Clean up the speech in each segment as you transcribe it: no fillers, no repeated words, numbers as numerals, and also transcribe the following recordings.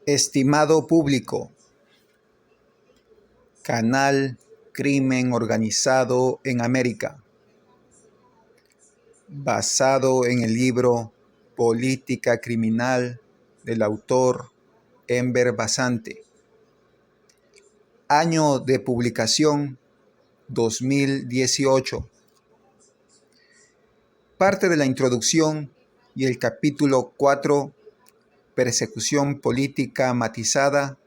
Estimado público, Canal Crimen Organizado en América, basado en el libro Política Criminal del autor Enver Basante. Año de publicación 2018. Parte de la introducción y el capítulo 4, Persecución política matizada.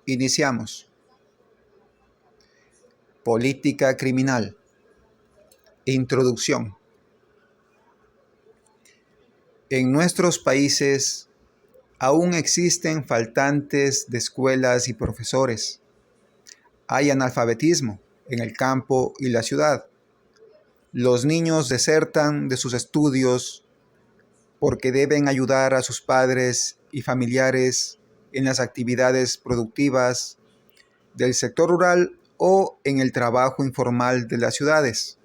Iniciamos. Política criminal. Introducción. En nuestros países aún existen faltantes de escuelas y profesores. Hay analfabetismo en el campo y la ciudad. Los niños desertan de sus estudios porque deben ayudar a sus padres y familiares en las actividades productivas del sector rural o en el trabajo informal de las ciudades.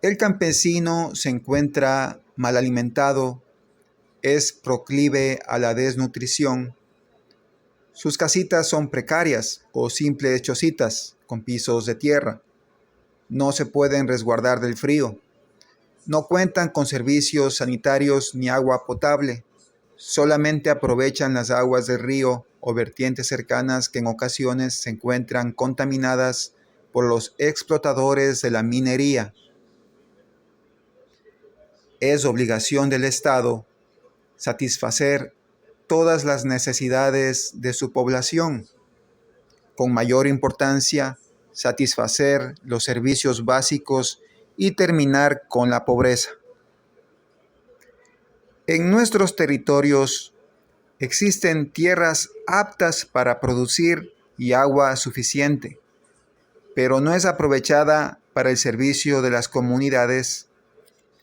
El campesino se encuentra mal alimentado, es proclive a la desnutrición. Sus casitas son precarias o simples chocitas con pisos de tierra. No se pueden resguardar del frío. No cuentan con servicios sanitarios ni agua potable. Solamente aprovechan las aguas del río o vertientes cercanas que en ocasiones se encuentran contaminadas por los explotadores de la minería. Es obligación del Estado satisfacer todas las necesidades de su población. Con mayor importancia, satisfacer los servicios básicos y terminar con la pobreza. En nuestros territorios existen tierras aptas para producir y agua suficiente, pero no es aprovechada para el servicio de las comunidades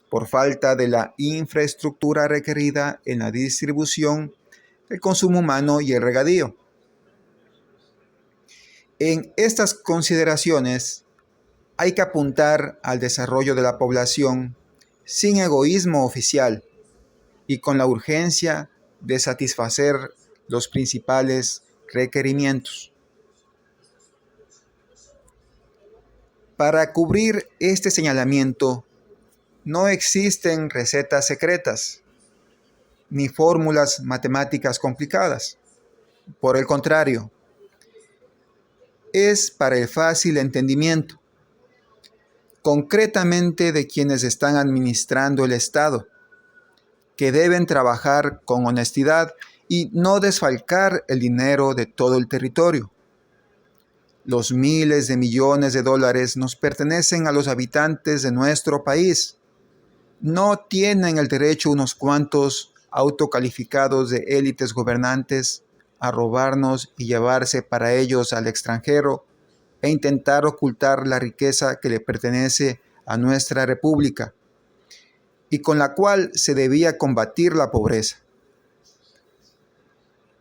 por falta de la infraestructura requerida en la distribución, el consumo humano y el regadío. En estas consideraciones hay que apuntar al desarrollo de la población sin egoísmo oficial y con la urgencia de satisfacer los principales requerimientos. Para cubrir este señalamiento, no existen recetas secretas ni fórmulas matemáticas complicadas. Por el contrario, es para el fácil entendimiento, concretamente de quienes están administrando el Estado, que deben trabajar con honestidad y no desfalcar el dinero de todo el territorio. Los miles de millones de dólares nos pertenecen a los habitantes de nuestro país. No tienen el derecho unos cuantos autocalificados de élites gobernantes a robarnos y llevarse para ellos al extranjero e intentar ocultar la riqueza que le pertenece a nuestra república y con la cual se debía combatir la pobreza.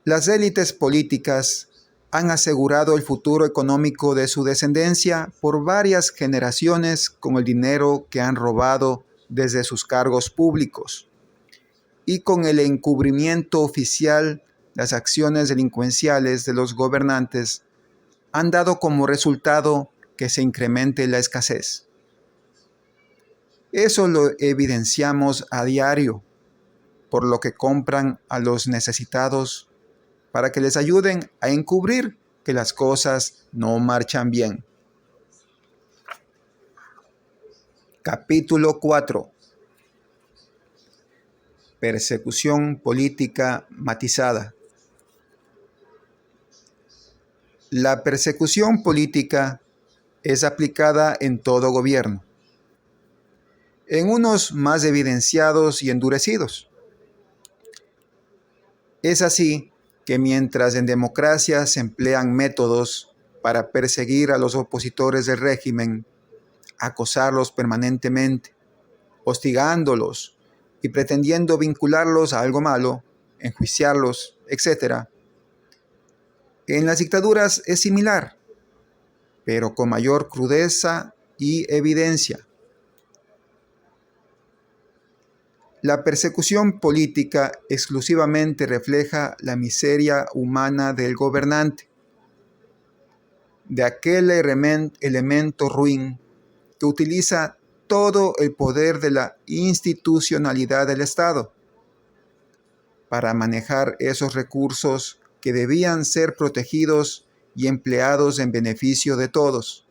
Las élites políticas han asegurado el futuro económico de su descendencia por varias generaciones con el dinero que han robado desde sus cargos públicos, y con el encubrimiento oficial, las acciones delincuenciales de los gobernantes han dado como resultado que se incremente la escasez. Eso lo evidenciamos a diario, por lo que compran a los necesitados para que les ayuden a encubrir que las cosas no marchan bien. Capítulo 4. Persecución política matizada. La persecución política es aplicada en todo gobierno, en unos más evidenciados y endurecidos. Es así que mientras en democracia se emplean métodos para perseguir a los opositores del régimen, acosarlos permanentemente, hostigándolos y pretendiendo vincularlos a algo malo, enjuiciarlos, etc. En las dictaduras es similar, pero con mayor crudeza y evidencia. La persecución política exclusivamente refleja la miseria humana del gobernante, de aquel elemento ruin que utiliza todo el poder de la institucionalidad del Estado para manejar esos recursos que debían ser protegidos y empleados en beneficio de todos.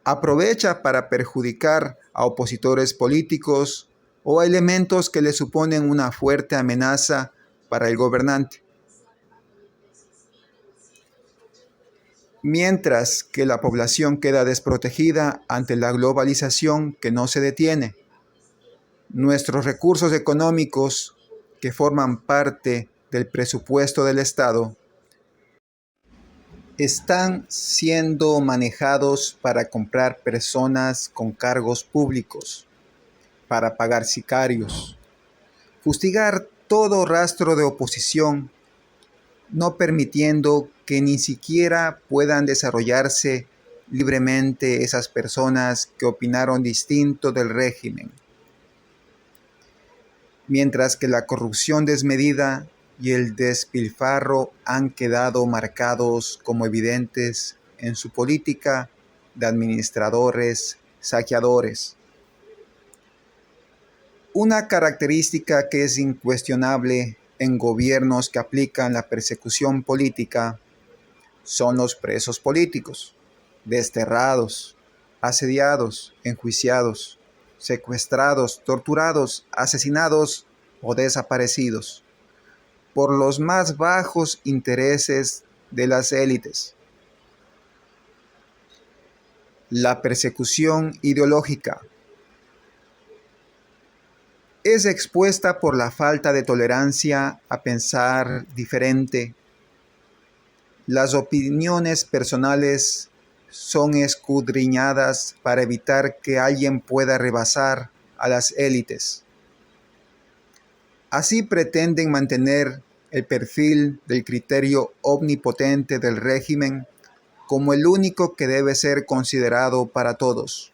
Aprovecha para perjudicar a opositores políticos o a elementos que le suponen una fuerte amenaza para el gobernante. Mientras que la población queda desprotegida ante la globalización que no se detiene. Nuestros recursos económicos, que forman parte del presupuesto del Estado, están siendo manejados para comprar personas con cargos públicos, para pagar sicarios, fustigar todo rastro de oposición, no permitiendo que ni siquiera puedan desarrollarse libremente esas personas que opinaron distinto del régimen. Mientras que la corrupción desmedida y el despilfarro han quedado marcados como evidentes en su política de administradores saqueadores. Una característica que es incuestionable en gobiernos que aplican la persecución política son los presos políticos, desterrados, asediados, enjuiciados, secuestrados, torturados, asesinados o desaparecidos por los más bajos intereses de las élites. La persecución ideológica es expuesta por la falta de tolerancia a pensar diferente. Las opiniones personales son escudriñadas para evitar que alguien pueda rebasar a las élites. Así pretenden mantener el perfil del criterio omnipotente del régimen como el único que debe ser considerado para todos.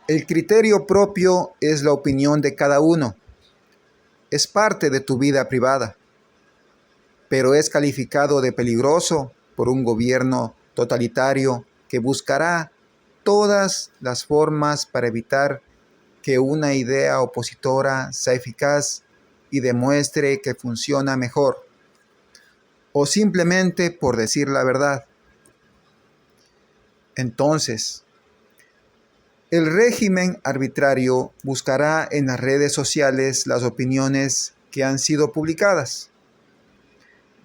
El criterio propio es la opinión de cada uno. Es parte de tu vida privada, pero es calificado de peligroso por un gobierno totalitario que buscará todas las formas para evitar que una idea opositora sea eficaz y demuestre que funciona mejor, o simplemente por decir la verdad. Entonces, el régimen arbitrario buscará en las redes sociales las opiniones que han sido publicadas.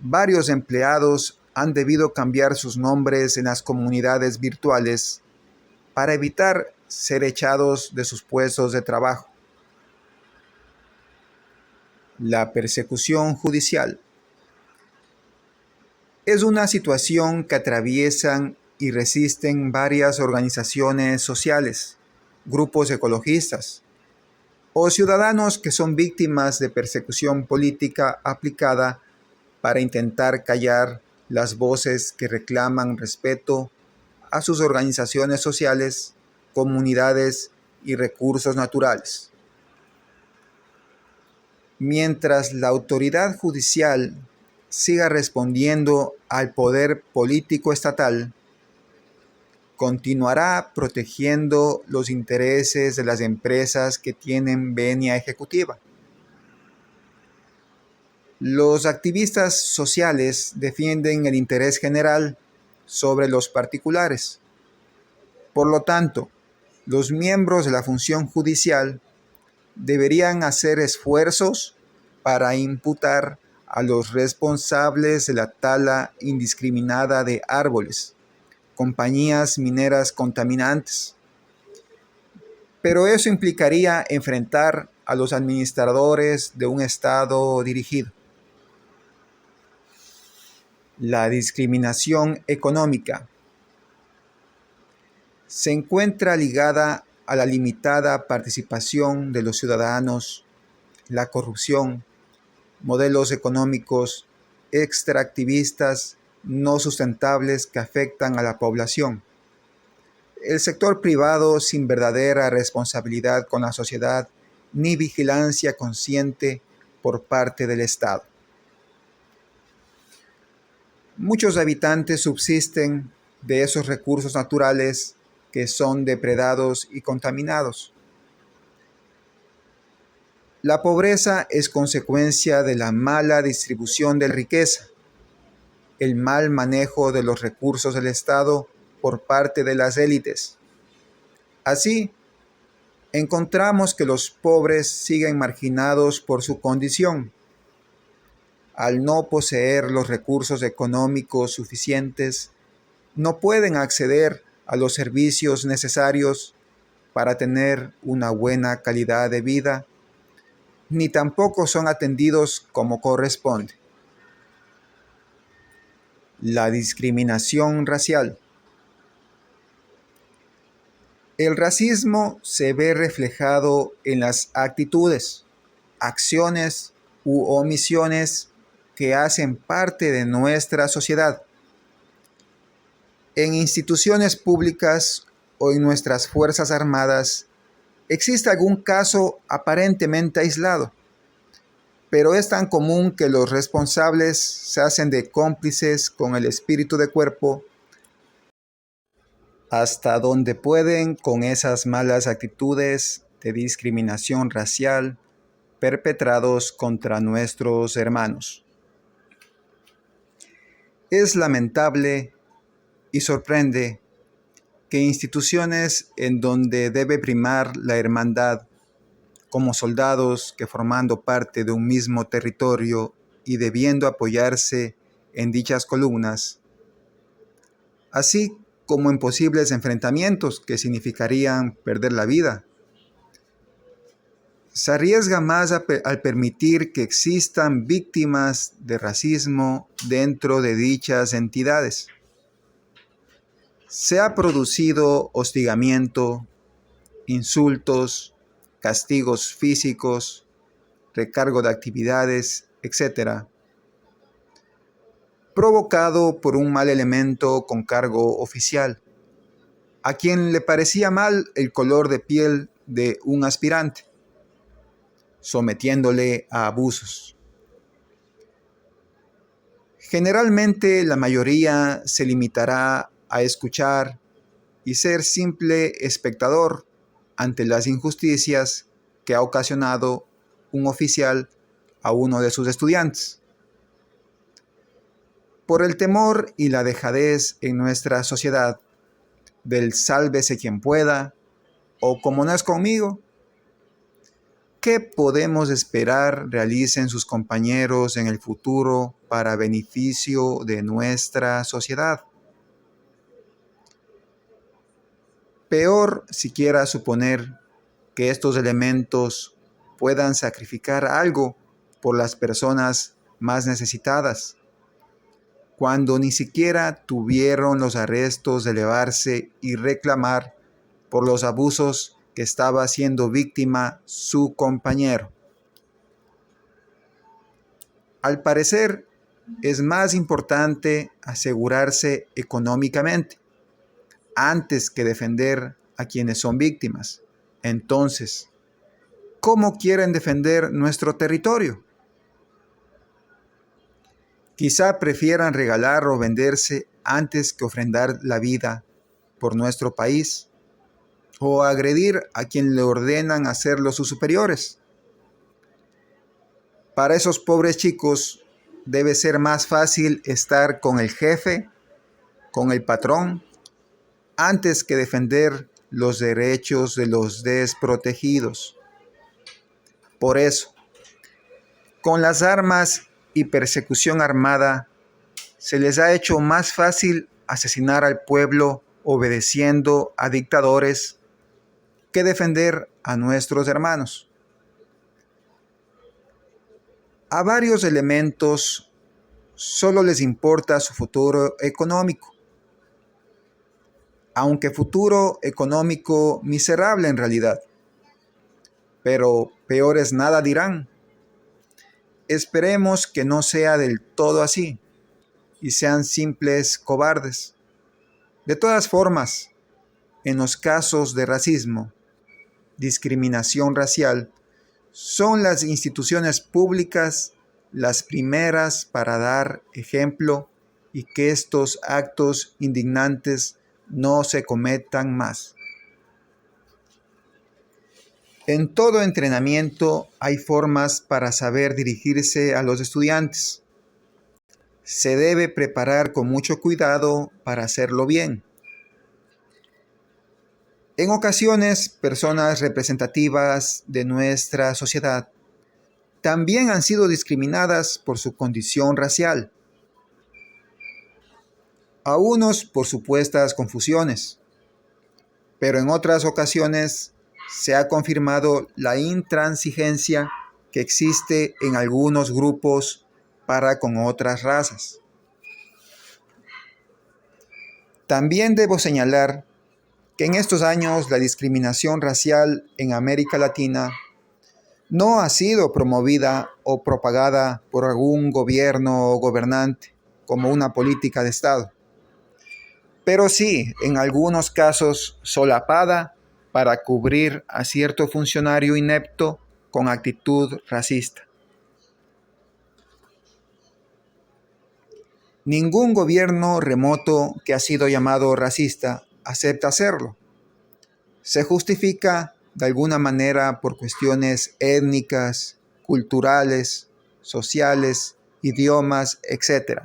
Varios empleados han debido cambiar sus nombres en las comunidades virtuales para evitar ser echados de sus puestos de trabajo. La persecución judicial es una situación que atraviesan y resisten varias organizaciones sociales, grupos ecologistas o ciudadanos que son víctimas de persecución política aplicada para intentar callar las voces que reclaman respeto a sus organizaciones sociales, comunidades y recursos naturales. Mientras la autoridad judicial siga respondiendo al poder político estatal, continuará protegiendo los intereses de las empresas que tienen venia ejecutiva. Los activistas sociales defienden el interés general sobre los particulares. Por lo tanto, los miembros de la función judicial deberían hacer esfuerzos para imputar a los responsables de la tala indiscriminada de árboles, compañías mineras contaminantes. Pero eso implicaría enfrentar a los administradores de un Estado dirigido. La discriminación económica se encuentra ligada a la limitada participación de los ciudadanos, la corrupción, modelos económicos extractivistas no sustentables que afectan a la población. El sector privado sin verdadera responsabilidad con la sociedad ni vigilancia consciente por parte del Estado. Muchos habitantes subsisten de esos recursos naturales que son depredados y contaminados. La pobreza es consecuencia de la mala distribución de riqueza, el mal manejo de los recursos del Estado por parte de las élites. Así, encontramos que los pobres siguen marginados por su condición. Al no poseer los recursos económicos suficientes, no pueden acceder a los servicios necesarios para tener una buena calidad de vida, ni tampoco son atendidos como corresponde. La discriminación racial. El racismo se ve reflejado en las actitudes, acciones u omisiones que hacen parte de nuestra sociedad. En instituciones públicas o en nuestras Fuerzas Armadas existe algún caso aparentemente aislado, pero es tan común que los responsables se hacen de cómplices con el espíritu de cuerpo hasta donde pueden con esas malas actitudes de discriminación racial perpetrados contra nuestros hermanos. Es lamentable y sorprende que instituciones en donde debe primar la hermandad, como soldados que formando parte de un mismo territorio y debiendo apoyarse en dichas columnas, así como en posibles enfrentamientos que significarían perder la vida, se arriesga más al permitir que existan víctimas de racismo dentro de dichas entidades. Se ha producido hostigamiento, insultos, castigos físicos, recargo de actividades, etc., provocado por un mal elemento con cargo oficial, a quien le parecía mal el color de piel de un aspirante, sometiéndole a abusos. Generalmente la mayoría se limitará a escuchar y ser simple espectador ante las injusticias que ha ocasionado un oficial a uno de sus estudiantes. Por el temor y la dejadez en nuestra sociedad del sálvese quien pueda o como no es conmigo, ¿qué podemos esperar realicen sus compañeros en el futuro para beneficio de nuestra sociedad? Peor siquiera suponer que estos elementos puedan sacrificar algo por las personas más necesitadas, cuando ni siquiera tuvieron los arrestos de elevarse y reclamar por los abusos que estaba siendo víctima su compañero. Al parecer, es más importante asegurarse económicamente antes que defender a quienes son víctimas. Entonces, ¿cómo quieren defender nuestro territorio? Quizá prefieran regalar o venderse antes que ofrendar la vida por nuestro país o agredir a quien le ordenan hacerlo sus superiores. Para esos pobres chicos debe ser más fácil estar con el jefe, con el patrón, antes que defender los derechos de los desprotegidos. Por eso, con las armas y persecución armada, se les ha hecho más fácil asesinar al pueblo obedeciendo a dictadores que defender a nuestros hermanos. A varios elementos solo les importa su futuro económico, aunque futuro económico miserable en realidad. Pero peores nada dirán. Esperemos que no sea del todo así y sean simples cobardes. De todas formas, en los casos de racismo, discriminación racial, son las instituciones públicas las primeras para dar ejemplo y que estos actos indignantes no se cometan más. En todo entrenamiento hay formas para saber dirigirse a los estudiantes. Se debe preparar con mucho cuidado para hacerlo bien. En ocasiones, personas representativas de nuestra sociedad también han sido discriminadas por su condición racial. A unos por supuestas confusiones, pero en otras ocasiones se ha confirmado la intransigencia que existe en algunos grupos para con otras razas. También debo señalar que en estos años la discriminación racial en América Latina no ha sido promovida o propagada por algún gobierno o gobernante como una política de Estado, pero sí, en algunos casos, solapada para cubrir a cierto funcionario inepto con actitud racista. Ningún gobierno remoto que ha sido llamado racista acepta hacerlo. Se justifica de alguna manera por cuestiones étnicas, culturales, sociales, idiomas, etc.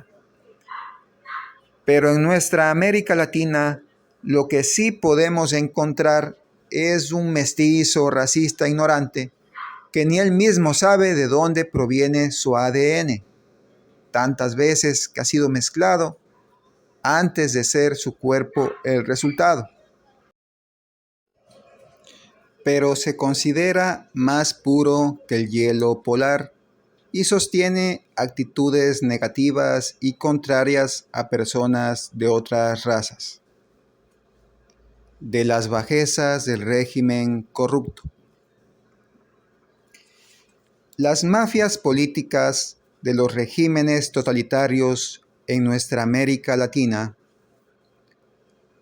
Pero en nuestra América Latina, lo que sí podemos encontrar es un mestizo racista ignorante que ni él mismo sabe de dónde proviene su ADN, tantas veces que ha sido mezclado antes de ser su cuerpo el resultado. Pero se considera más puro que el hielo polar y sostiene actitudes negativas y contrarias a personas de otras razas. De las bajezas del régimen corrupto. Las mafias políticas de los regímenes totalitarios en nuestra América Latina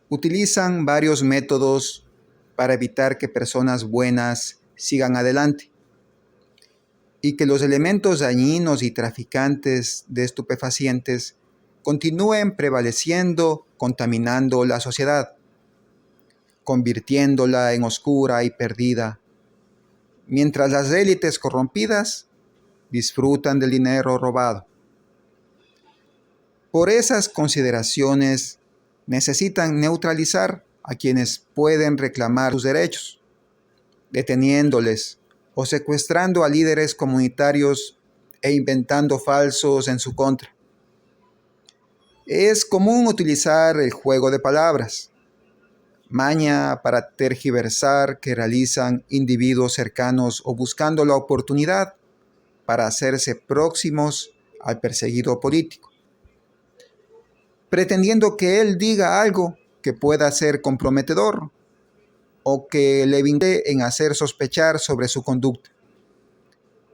utilizan varios métodos para evitar que personas buenas sigan adelante y que los elementos dañinos y traficantes de estupefacientes continúen prevaleciendo, contaminando la sociedad, convirtiéndola en oscura y perdida, mientras las élites corrompidas disfrutan del dinero robado. Por esas consideraciones, necesitan neutralizar a quienes pueden reclamar sus derechos, deteniéndoles o secuestrando a líderes comunitarios e inventando falsos en su contra. Es común utilizar el juego de palabras, maña para tergiversar que realizan individuos cercanos o buscando la oportunidad para hacerse próximos al perseguido político, pretendiendo que él diga algo que pueda ser comprometedor o que le vincule en hacer sospechar sobre su conducta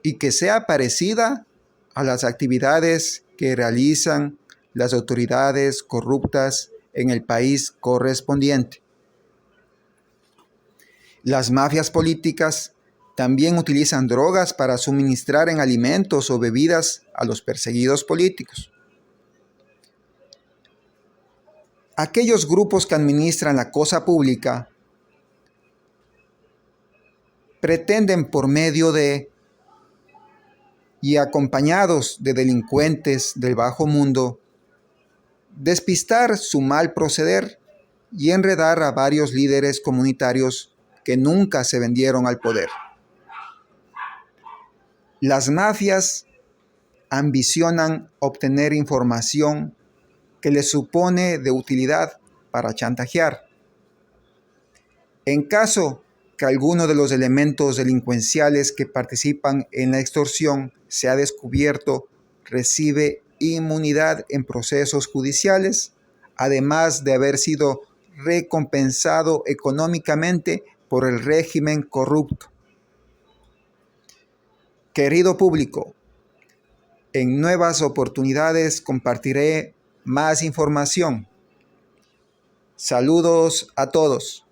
y que sea parecida a las actividades que realizan las autoridades corruptas en el país correspondiente. Las mafias políticas también utilizan drogas para suministrar en alimentos o bebidas a los perseguidos políticos. Aquellos grupos que administran la cosa pública pretenden por medio de y acompañados de delincuentes del bajo mundo despistar su mal proceder y enredar a varios líderes comunitarios que nunca se vendieron al poder. Las mafias ambicionan obtener información que les supone de utilidad para chantajear. En caso que alguno de los elementos delincuenciales que participan en la extorsión sea descubierto, recibe inmunidad en procesos judiciales, además de haber sido recompensado económicamente por el régimen corrupto. Querido público, en nuevas oportunidades compartiré más información. Saludos a todos.